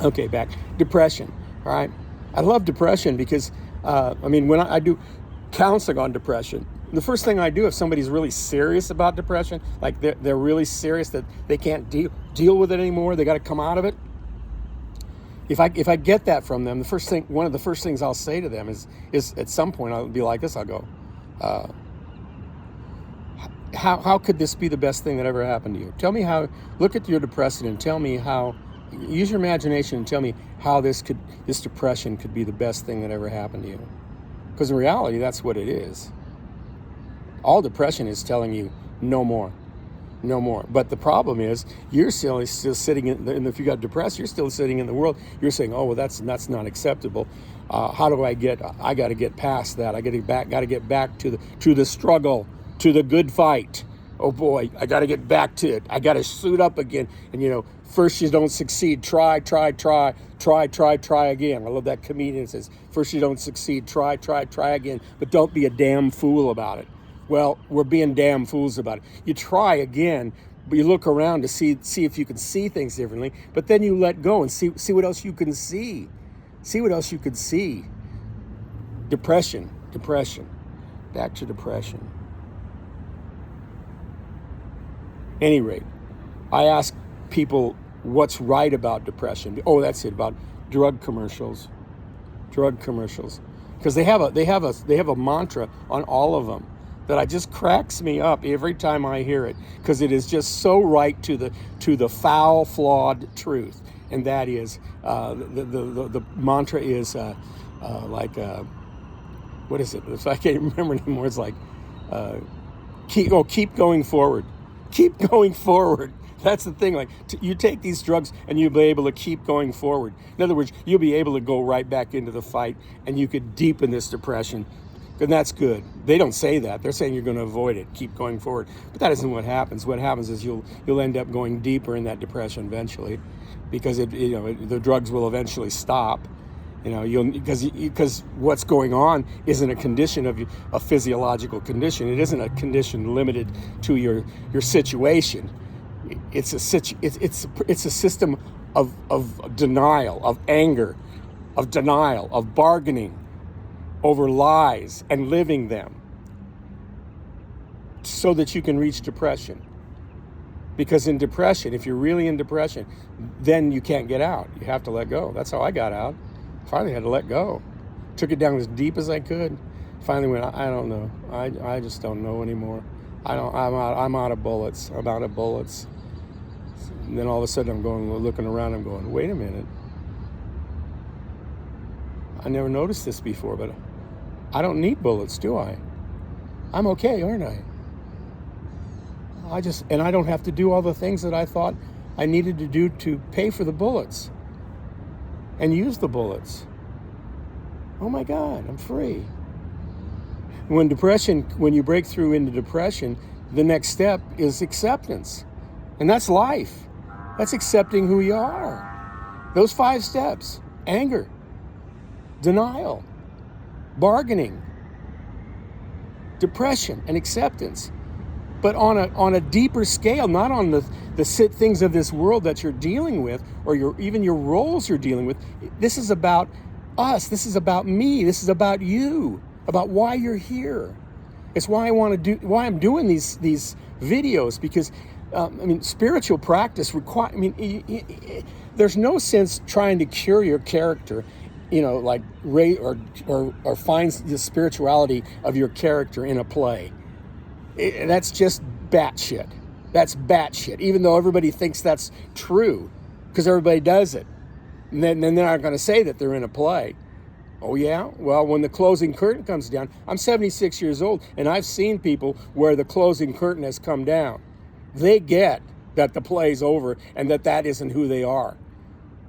Okay, back. Depression, all right? I love depression because, when I do counseling on depression, the first thing I do if somebody's really serious about depression, like they're really serious that they can't deal with it anymore, they got to come out of it. If I get that from them, one of the first things I'll say to them is at some point I'll be like this. I'll go, how could this be the best thing that ever happened to you? Tell me how. Look at your depression and tell me how. Use your imagination and tell me how this depression could be the best thing that ever happened to you. Because in reality, that's what it is. All depression is telling you no more. No more. But the problem is, you're still sitting and if you got depressed, you're still sitting in the world. You're saying, oh, well, that's not acceptable. How do I got to get past that. Got to get back to the struggle, to the good fight. Oh boy, I got to get back to it. I got to suit up again. And first you don't succeed, try again. I love that comedian says, first you don't succeed, try again, but don't be a damn fool about it. Well, we're being damn fools about it. You try again, but you look around to see if you can see things differently, but then you let go and see what else you can see. See what else you could see. Depression. Back to depression. Any rate, I ask people what's right about depression. Oh, that's it, about drug commercials. Because they have a mantra on all of them that I just cracks me up every time I hear it, because it is just so right to the foul, flawed truth, and that is the mantra is what is it? I can't remember anymore. It's like keep going forward. Keep going forward. That's the thing. Like you take these drugs and you'll be able to keep going forward. In other words, you'll be able to go right back into the fight, and you could deepen this depression. And that's good. They don't say that. They're saying you're going to avoid it, keep going forward. But that isn't what happens. What happens is you'll end up going deeper in that depression eventually, because the drugs will eventually stop. Because what's going on isn't a condition of a physiological condition. It isn't a condition limited to your situation. It's a system of denial, of anger, of bargaining over lies and living them, so that you can reach depression. Because in depression, if you're really in depression, then you can't get out. You have to let go. That's how I got out. Finally had to let go. Took it down as deep as I could. Finally went, I don't know. I just don't know anymore. I'm out of bullets. I'm out of bullets. And then all of a sudden looking around, I'm going, wait a minute. I never noticed this before, but I don't need bullets, do I? I'm okay, aren't I? And I don't have to do all the things that I thought I needed to do to pay for the bullets and use the bullets. Oh my God, I'm free. When you break through into depression, the next step is acceptance. And that's life. That's accepting who you are. Those 5 steps: anger, denial, bargaining, depression, and acceptance. But on a deeper scale, not on the things of this world that you're dealing with, or even your roles you're dealing with. This is about us. This is about me. This is about you. About why you're here. It's why I'm doing these videos, because spiritual practice there's no sense trying to cure your character, like or find the spirituality of your character in a play. That's just batshit. That's batshit. Even though everybody thinks that's true, because everybody does it, and then they're not going to say that they're in a play. Oh yeah? Well, when the closing curtain comes down, I'm 76 years old, and I've seen people where the closing curtain has come down. They get that the play's over and that isn't who they are.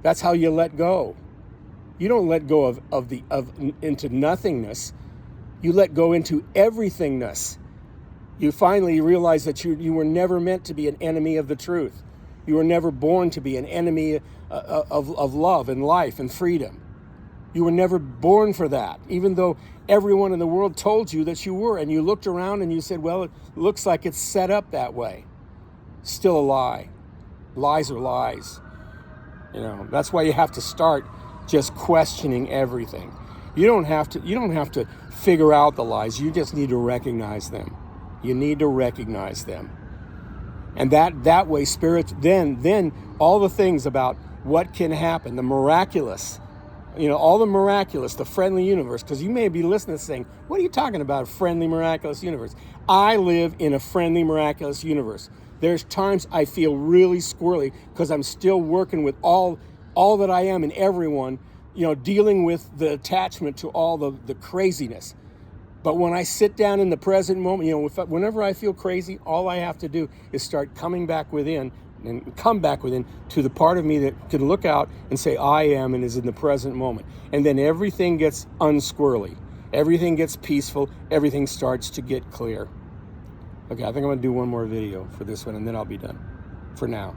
That's how you let go. You don't let go into nothingness. You let go into everythingness. You finally realize that you were never meant to be an enemy of the truth. You were never born to be an enemy of love and life and freedom. You were never born for that, even though everyone in the world told you that you were. And you looked around and you said, well, it looks like it's set up that way. Still a lie. Lies are lies. That's why you have to start just questioning everything. You don't have to figure out the lies. You just need to recognize them. You need to recognize them. And that way, spirit, then all the things about what can happen, the miraculous, all the miraculous, the friendly universe, because you may be listening saying, what are you talking about, a friendly, miraculous universe? I live in a friendly, miraculous universe. There's times I feel really squirrely because I'm still working with all that I am and everyone, dealing with the attachment to all the craziness. But when I sit down in the present moment, whenever I feel crazy, all I have to do is start coming back within and come back within to the part of me that can look out and say, I am, and is in the present moment. And then everything gets unsquirrely. Everything gets peaceful. Everything starts to get clear. Okay, I think I'm going to do one more video for this one, and then I'll be done for now.